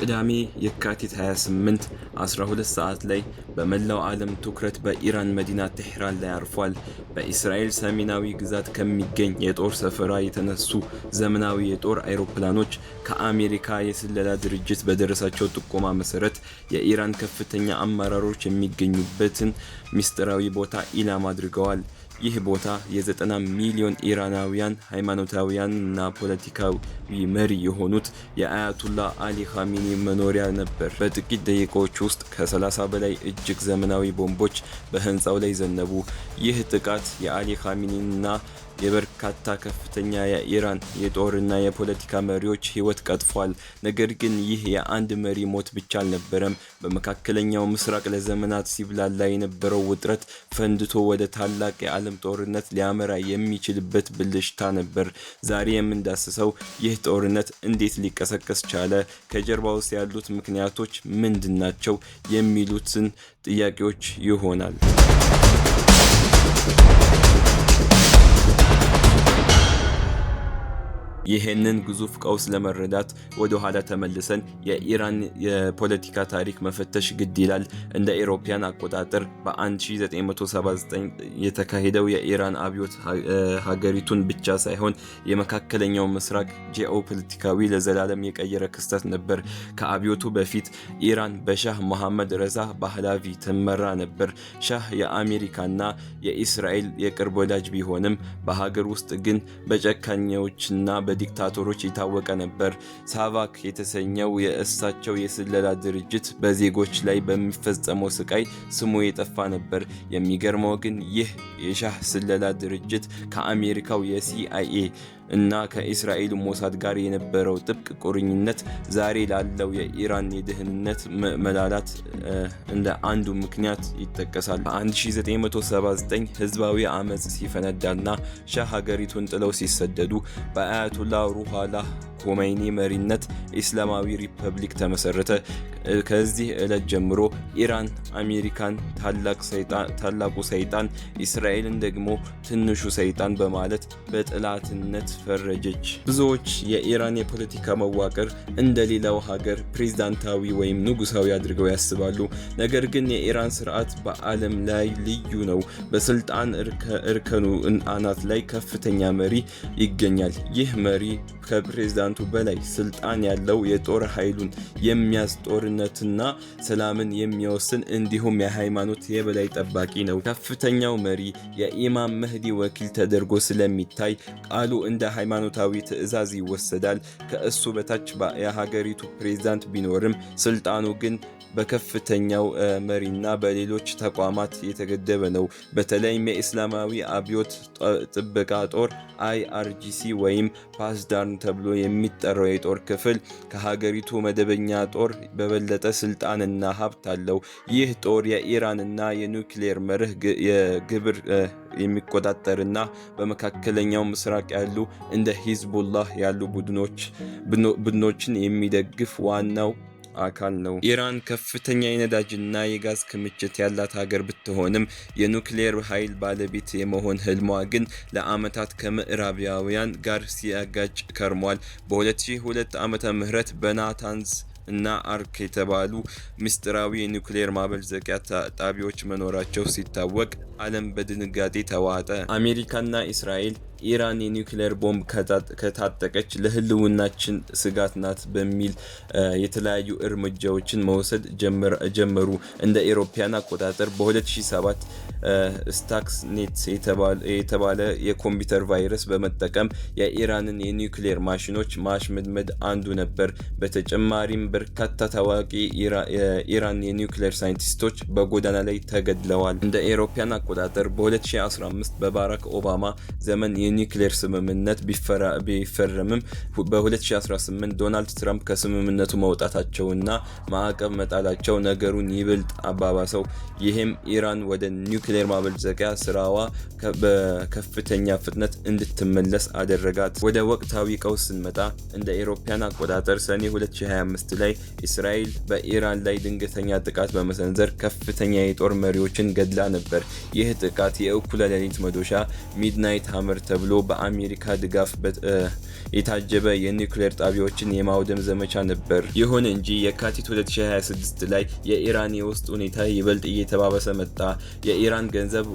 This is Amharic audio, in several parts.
ቅዳሜ የካቲት 28 12 ሰዓት ላይ በመላው ዓለም ትኩረት በኢራን መዲና ቴህራን ላይ አርፏል። በእስራኤል ሰሜናዊ ግዛት ከሚገኝ የጦር ሰፈራ የተነሱ ዘመናዊ የጦር አይሮፕላኖች ከአሜሪካ የስለላ ድርጅት በደረሳቸው ጥቆማ መሰረት የኢራን ከፍተኛ አመራሮች የሚገኙበትን ሚስጥራዊ ቦታ ኢላማ አድርገዋል። ይህ ቦታ የ90 ሚሊዮን ኢራናውያን ሃይማኖታዊያንና ፖለቲካዊ መሪ የሆኑት የአያቱላህ አሊ ኻሜኒ መኖሪያ ነበር። በጥቂት ደቂቃዎች ውስጥ ከ30 በላይ እጅግ ዘመናዊ ቦምቦች በህንፃው ላይ ዘነቡ። ይህ ጥቃት የአሊ ኻሜኒንና የበርካታ ከፍተኛ የኢራን የጦርና የፖለቲካ መሪዎች ህይወት ቀጥፏል። ነገር ግን ይህ የአንድ መሪ ሞት ብቻ አልነበረም። በመካከለኛው ምስራቅ ለዘመናት ሲብላላ የነበረው ውጥረት ፈንድቶ ወደ ታላቅ የዓለም ጦርነት ሊያመራ የሚችልበት ብልሽታ ነበር። ዛሬ የምንዳስሰው ይህ ጦርነት እንዴት ሊቀሰቀስ ቻለ፣ ከጀርባውስ ያሉት ምክንያቶች ምንድናቸው የሚሉትን ጥያቄዎች ይሆናል። ይህንን ግዙፍ ቀውስ ለመረዳት ወደ ኋላ ተመልሰን የኢራን የፖለቲካ ታሪክ መፈተሽ ግድ ይላል። እንደ አውሮፓውያን አቆጣጠር በ1979 የተካሄደው የኢራን አብዮት ሀገሪቱን ብቻ ሳይሆን የመካከለኛው ምስራቅ ጂኦፖለቲካዊ ለዘላለም የቀየረ ክስተት ነበር። ከአብዮቱ በፊት ኢራን በሻህ መሐመድ ረዛ ፓህላቪ ትመራ ነበር። ሻህ የአሜሪካና የእስራኤል የቅርብ ወዳጅ ቢሆንም በሀገር ውስጥ ግን በጨካኞችና በዲክታቶሮች የታወቀ ነበር። ሳቫክ የተሰኘው የእሳቸው የስለላ ድርጅት በዜጎች ላይ በሚፈጸመው ስቃይ ስሙ የጠፋ ነበር። የሚገርመው ግን ይህ የሻህ ስለላ ድርጅት ከአሜሪካው የሲአይኤ እና ከእስራኤል ሞሳድ ጋር የነበረው ጥብቅ ቁርኝነት ዛሬ ላለው የኢራን የደህንነት መላላት እንደ አንዱ ምክንያት ይጠቀሳል። በ1979 ህዝባዊ አመጽ ሲፈነዳና ሻህ ሀገሪቱን ጥለው ሲሰደዱ በአያቱላህ ሩሃላህ ኮሜኒ መሪነት ኢስላማዊ ሪፐብሊክ ተመሰረተ። ከዚህ ዕለት ጀምሮ ኢራን አሜሪካን ታላቁ ሰይጣን፣ እስራኤልን ደግሞ ትንሹ ሰይጣን በማለት በጥላትነት ፈረጀች። ብዙዎች የኢራን የፖለቲካ መዋቅር እንደሌላው ሀገር ፕሬዝዳንታዊ ወይም ንጉሳዊ አድርገው ያስባሉ። ነገር ግን የኢራን ስርዓት በዓለም ላይ ልዩ ነው። በስልጣን እርከኑ አናት ላይ ከፍተኛ መሪ ይገኛል። ይህ መሪ ከፕሬዝዳንቱ በላይ ስልጣን ያለው የጦር ኃይሉን የሚያዝ ጦርነትና ሰላምን የሚወስን እንዲሁም የሃይማኖት የበላይ ጠባቂ ነው። ከፍተኛው መሪ የኢማም መህዲ ወኪል ተደርጎ ስለሚታይ ቃሉ እንደ ሃይማኖታዊ ትዕዛዝ ይወሰዳል። ከእሱ በታች የሀገሪቱ ፕሬዝዳንት ቢኖርም ስልጣኑ ግን በከፍተኛው መሪና በሌሎች ተቋማት የተገደበ ነው። በተለይም የእስላማዊ አብዮት ጥበቃ ጦር IRGC ወይም ፓስዳርን ተብሎ የሚጠራው የጦር ክፍል ከሀገሪቱ መደበኛ ጦር በበለጠ ስልጣንና ሀብት አለው። ይህ ጦር የኢራንና የኒውክሌር መርህ የግብር የሚቆጣጠርና በመካከለኛው ምስራቅ ያሉ እንደ ሂዝቡላህ ያሉ ቡድኖችን የሚደግፍ ዋናው አካል ነው። ኢራን ከፍተኛ የነዳጅና የጋዝ ክምችት ያላት ሀገር ብትሆንም የኒውክሌር ኃይል ባለቤት የመሆን ህልሟ ግን ለዓመታት ከምዕራባውያን ጋር ሲያጋጭ ከርሟል። በ2002 ዓመተ ምህረት በናታንዝ እና አርክ የተባሉ ምስጢራዊ የኒውክሌር ማበልጸቂያ ጣቢያዎች መኖራቸው ሲታወቅ ዓለም በድንጋጤ ተዋጠ። አሜሪካና እስራኤል ኢራን የኒውክሌር ቦምብ ከታጠቀች ለህልውናችን ስጋት ናት በሚል የተለያዩ እርምጃዎችን መውሰድ ጀመሩ። እንደ አውሮፓውያን አቆጣጠር በ2007 ስታክስኔት የተባለ የኮምፒውተር ቫይረስ በመጠቀም የኢራንን የኒውክሌር ማሽኖች ማሽመድመድ አንዱ ነበር። በተጨማሪም በርካታ ታዋቂ የኢራን የኒውክሌር ሳይንቲስቶች በጎዳና ላይ ተገድለዋል። እንደ አውሮፓውያን አቆጣጠር በ2015 በባራክ ኦባማ ዘመን የኒውክሌር ስምምነት ቢፈረምም በ2018 ዶናልድ ትራምፕ ከስምምነቱ መውጣታቸውና ማዕቀብ መጣላቸው ነገሩን ይበልጥ አባባሰው። ይህም ኢራን ወደ ኒውክሌር ማበልጸቂያ ስራዋ በከፍተኛ ፍጥነት እንድትመለስ አደረጋት። ወደ ወቅታዊ ቀውስ ስንመጣ እንደ አውሮፓውያን አቆጣጠር ሰኔ 2025 ላይ እስራኤል በኢራን ላይ ድንገተኛ ጥቃት በመሰንዘር ከፍተኛ የጦር መሪዎችን ገድላ ነበር። ይህ ጥቃት የእኩለ ሌሊት መዶሻ ሚድናይት ሃመር ተብሎ በአሜሪካ ድጋፍ የታጀበ የኒውክሌር ጣቢያዎችን የማውደም ዘመቻ ነበር። ይሁን እንጂ የካቲት 2026 ላይ የኢራን የውስጥ ሁኔታ ይበልጥ እየተባባሰ መጣ። የኢራን ገንዘብ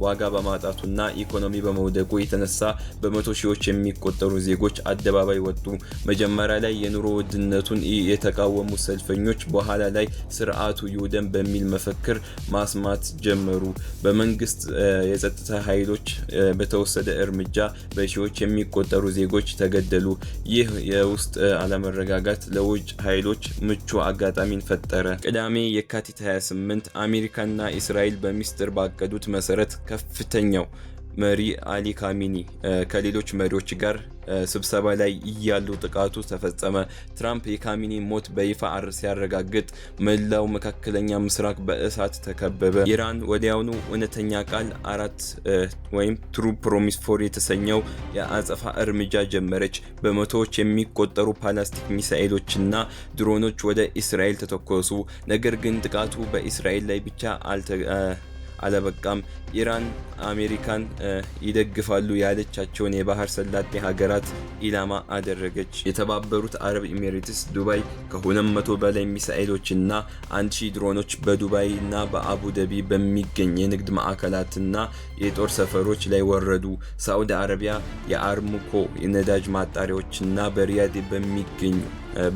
ዋጋ በማጣቱና ኢኮኖሚ በመውደቁ የተነሳ በመቶ ሺዎች የሚቆጠሩ ዜጎች አደባባይ ወጡ። መጀመሪያ ላይ የኑሮ ውድነቱን የተቃወሙ ሰልፈኞች በኋላ ላይ ስርዓቱ ይውደም በሚል መፈክር ማስማት ጀመሩ። በመንግስት የጸጥታ ኃይሎች በተወሰደ እርምጃ በሺዎች የሚቆጠሩ ዜጎች ተገደሉ። ይህ የውስጥ አለመረጋጋት ለውጭ ኃይሎች ምቹ አጋጣሚን ፈጠረ። ቅዳሜ የካቲት 28 አሜሪካና እስራኤል በሚስጥር ባቀዱት መሰረት ከፍተኛው መሪ አሊ ካሚኒ ከሌሎች መሪዎች ጋር ስብሰባ ላይ እያሉ ጥቃቱ ተፈጸመ። ትራምፕ የካሚኒ ሞት በይፋ ሲያረጋግጥ መላው መካከለኛ ምስራቅ በእሳት ተከበበ። ኢራን ወዲያውኑ እውነተኛ ቃል 4 ወይም ትሩ ፕሮሚስ 4 የተሰኘው የአጸፋ እርምጃ ጀመረች። በመቶዎች የሚቆጠሩ ፓላስቲክ ሚሳኤሎችና ድሮኖች ወደ እስራኤል ተተኮሱ። ነገር ግን ጥቃቱ በእስራኤል ላይ ብቻ አለበቃም። ኢራን አሜሪካን ይደግፋሉ ያለቻቸውን የባህር ሰላጤ ሀገራት ኢላማ አደረገች። የተባበሩት አረብ ኤሚሬትስ ዱባይ ከ200 በላይ ሚሳኤሎችና 1000 ድሮኖች በዱባይና በአቡ ዳቢ በሚገኝ የንግድ ማዕከላትና የጦር ሰፈሮች ላይ ወረዱ። ሳዑዲ አረቢያ የአርሙኮ የነዳጅ ማጣሪያዎችና በሪያድ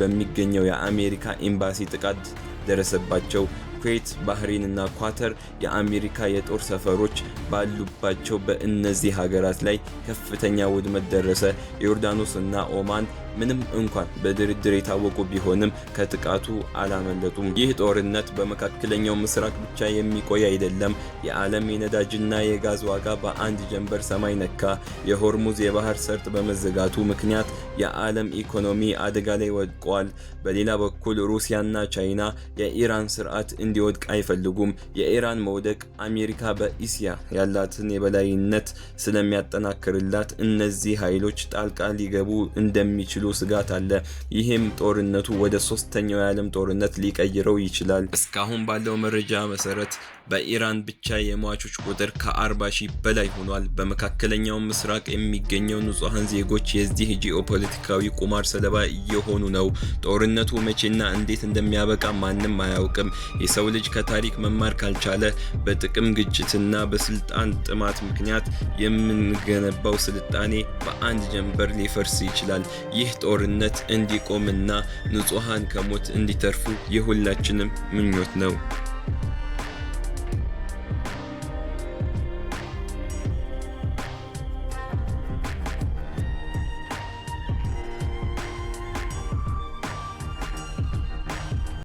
በሚገኘው የአሜሪካ ኤምባሲ ጥቃት ደረሰባቸው። ኩዌት፣ ባህሬን እና ኳተር የአሜሪካ የጦር ሰፈሮች ባሉባቸው በእነዚህ ሀገራት ላይ ከፍተኛ ውድመት ደረሰ። ዮርዳኖስ እና ኦማን ምንም እንኳን በድርድር የታወቁ ቢሆንም ከጥቃቱ አላመለጡም። ይህ ጦርነት በመካከለኛው ምስራቅ ብቻ የሚቆይ አይደለም። የዓለም የነዳጅና የጋዝ ዋጋ በአንድ ጀንበር ሰማይ ነካ። የሆርሙዝ የባህር ሰርጥ በመዘጋቱ ምክንያት የዓለም ኢኮኖሚ አደጋ ላይ ወድቋል። በሌላ በኩል ሩሲያና ቻይና የኢራን ስርዓት እንዲወድቅ አይፈልጉም። የኢራን መውደቅ አሜሪካ በኢሲያ ያላትን የበላይነት ስለሚያጠናክርላት እነዚህ ኃይሎች ጣልቃ ሊገቡ እንደሚችሉ ስጋት አለ። ይህም ጦርነቱ ወደ 3ኛው የዓለም ጦርነት ሊቀይረው ይችላል። እስካሁን ባለው መረጃ መሰረት በኢራን ብቻ የሟቾች ቁጥር ከ40,000 በላይ ሆኗል። በመካከለኛው ምስራቅ የሚገኘው ንጹሃን ዜጎች የዚህ ጂኦፖለቲካዊ ቁማር ሰለባ እየሆኑ ነው። ጦርነቱ መቼና እንዴት እንደሚያበቃ ማንም አያውቅም። የሰው ልጅ ከታሪክ መማር ካልቻለ በጥቅም ግጭትና በስልጣን ጥማት ምክንያት የምንገነባው ስልጣኔ በአንድ ጀንበር ሊፈርስ ይችላል። ይህ ጦርነት እንዲቆምና ንጹሃን ከሞት እንዲተርፉ የሁላችንም ምኞት ነው።